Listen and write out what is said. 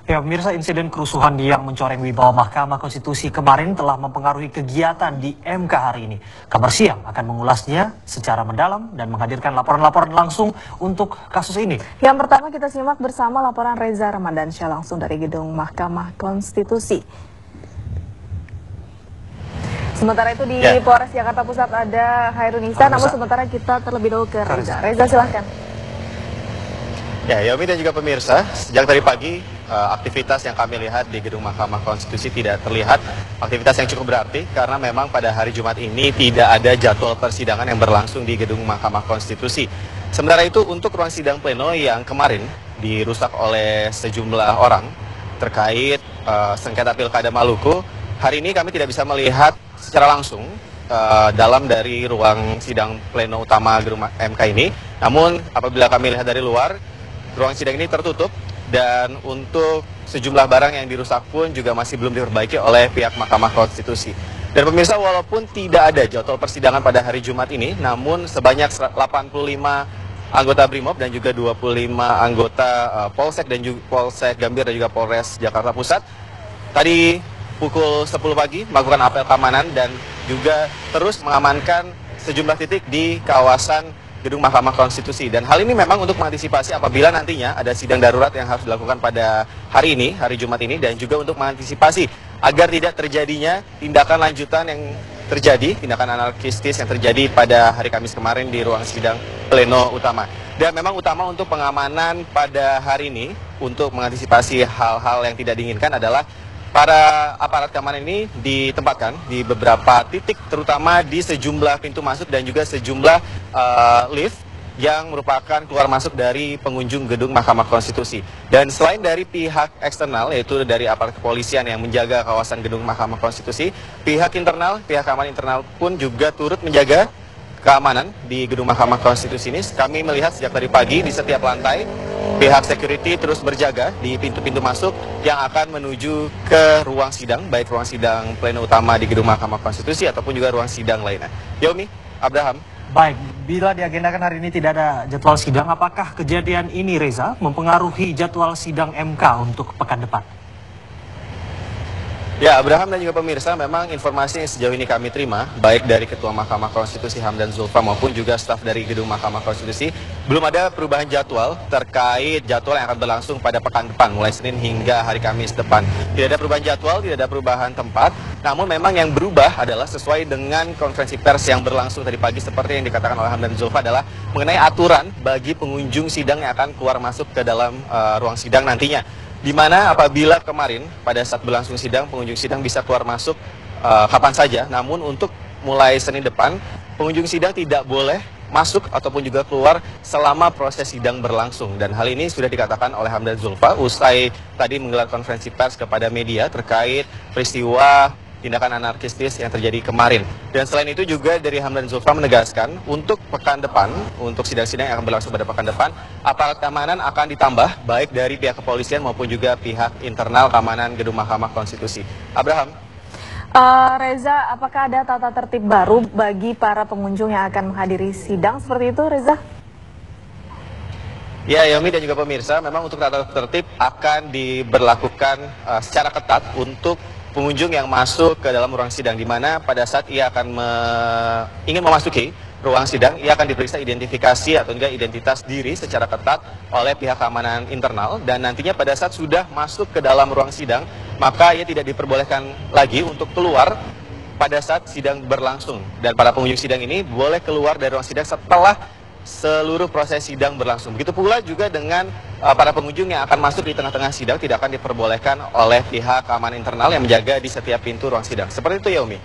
Ya, pemirsa, insiden kerusuhan yang mencoreng wibawa Mahkamah Konstitusi kemarin telah mempengaruhi kegiatan di MK hari ini. Kabar Siang akan mengulasnya secara mendalam dan menghadirkan laporan-laporan langsung untuk kasus ini. Yang pertama kita simak bersama laporan Reza Ramadansyah langsung dari gedung Mahkamah Konstitusi. Sementara itu di Polres Jakarta Pusat ada Hairunisa, namun sementara kita terlebih dahulu ke Reza. Reza, silahkan. Ya, Yomi dan juga pemirsa, sejak tadi pagi aktivitas yang kami lihat di gedung Mahkamah Konstitusi tidak terlihat aktivitas yang cukup berarti karena memang pada hari Jumat ini tidak ada jadwal persidangan yang berlangsung di gedung Mahkamah Konstitusi. Sementara itu untuk ruang sidang pleno yang kemarin dirusak oleh sejumlah orang terkait sengketa Pilkada Maluku, hari ini kami tidak bisa melihat secara langsung dalam dari ruang sidang pleno utama gedung MK ini. Namun apabila kami lihat dari luar, ruang sidang ini tertutup dan untuk sejumlah barang yang dirusak pun juga masih belum diperbaiki oleh pihak Mahkamah Konstitusi. Dan pemirsa, walaupun tidak ada jadwal persidangan pada hari Jumat ini, namun sebanyak 85 anggota BRIMOB dan juga 25 anggota Polsek dan juga Polsek Gambir dan juga Polres Jakarta Pusat tadi pukul 10 pagi melakukan apel keamanan dan juga terus mengamankan sejumlah titik di kawasan gedung Mahkamah Konstitusi. Dan hal ini memang untuk mengantisipasi apabila nantinya ada sidang darurat yang harus dilakukan pada hari ini, hari Jumat ini, dan juga untuk mengantisipasi agar tidak terjadinya tindakan lanjutan yang terjadi, tindakan anarkistis yang terjadi pada hari Kamis kemarin di ruang sidang pleno utama. Dan memang utama untuk pengamanan pada hari ini, untuk mengantisipasi hal-hal yang tidak diinginkan adalah para aparat keamanan ini ditempatkan di beberapa titik, terutama di sejumlah pintu masuk dan juga sejumlah lift yang merupakan keluar masuk dari pengunjung gedung Mahkamah Konstitusi. Dan selain dari pihak eksternal, yaitu dari aparat kepolisian yang menjaga kawasan gedung Mahkamah Konstitusi, pihak internal, pihak keamanan internal pun juga turut menjaga keamanan di gedung Mahkamah Konstitusi ini. Kami melihat sejak tadi pagi di setiap lantai, pihak security terus berjaga di pintu-pintu masuk yang akan menuju ke ruang sidang, baik ruang sidang pleno utama di gedung Mahkamah Konstitusi ataupun juga ruang sidang lainnya. Yomi, Abraham. Baik, bila diagendakan hari ini tidak ada jadwal sidang, apakah kejadian ini, Reza, mempengaruhi jadwal sidang MK untuk pekan depan? Ya, Abraham dan juga pemirsa, memang informasi yang sejauh ini kami terima, baik dari Ketua Mahkamah Konstitusi Hamdan Zulfa maupun juga staf dari Gedung Mahkamah Konstitusi, belum ada perubahan jadwal terkait jadwal yang akan berlangsung pada pekan depan, mulai Senin hingga hari Kamis depan. Tidak ada perubahan jadwal, tidak ada perubahan tempat, namun memang yang berubah adalah sesuai dengan konferensi pers yang berlangsung tadi pagi seperti yang dikatakan oleh Hamdan Zulfa adalah mengenai aturan bagi pengunjung sidang yang akan keluar masuk ke dalam ruang sidang nantinya. Di mana apabila kemarin pada saat berlangsung sidang, pengunjung sidang bisa keluar masuk kapan saja, namun untuk mulai Senin depan, pengunjung sidang tidak boleh masuk ataupun juga keluar selama proses sidang berlangsung. Dan hal ini sudah dikatakan oleh Hamdan Zulfa usai tadi menggelar konferensi pers kepada media terkait peristiwa tindakan anarkistis yang terjadi kemarin. Dan selain itu juga dari Hamdan Zulfa menegaskan untuk pekan depan, untuk sidang-sidang yang akan berlangsung pada pekan depan, aparat keamanan akan ditambah baik dari pihak kepolisian maupun juga pihak internal keamanan gedung Mahkamah Konstitusi. Abraham. Reza, apakah ada tata tertib baru bagi para pengunjung yang akan menghadiri sidang seperti itu, Reza? Ya, Yomi dan juga pemirsa, memang untuk tata tertib akan diberlakukan secara ketat untuk pengunjung yang masuk ke dalam ruang sidang, di mana pada saat ia akan ingin memasuki ruang sidang, ia akan diperiksa identifikasi atau juga identitas diri secara ketat oleh pihak keamanan internal, dan nantinya pada saat sudah masuk ke dalam ruang sidang, maka ia tidak diperbolehkan lagi untuk keluar pada saat sidang berlangsung. Dan para pengunjung sidang ini boleh keluar dari ruang sidang setelah seluruh proses sidang berlangsung. Begitu pula juga dengan para pengunjung yang akan masuk di tengah-tengah sidang tidak akan diperbolehkan oleh pihak keamanan internal yang menjaga di setiap pintu ruang sidang. Seperti itu, Yomi.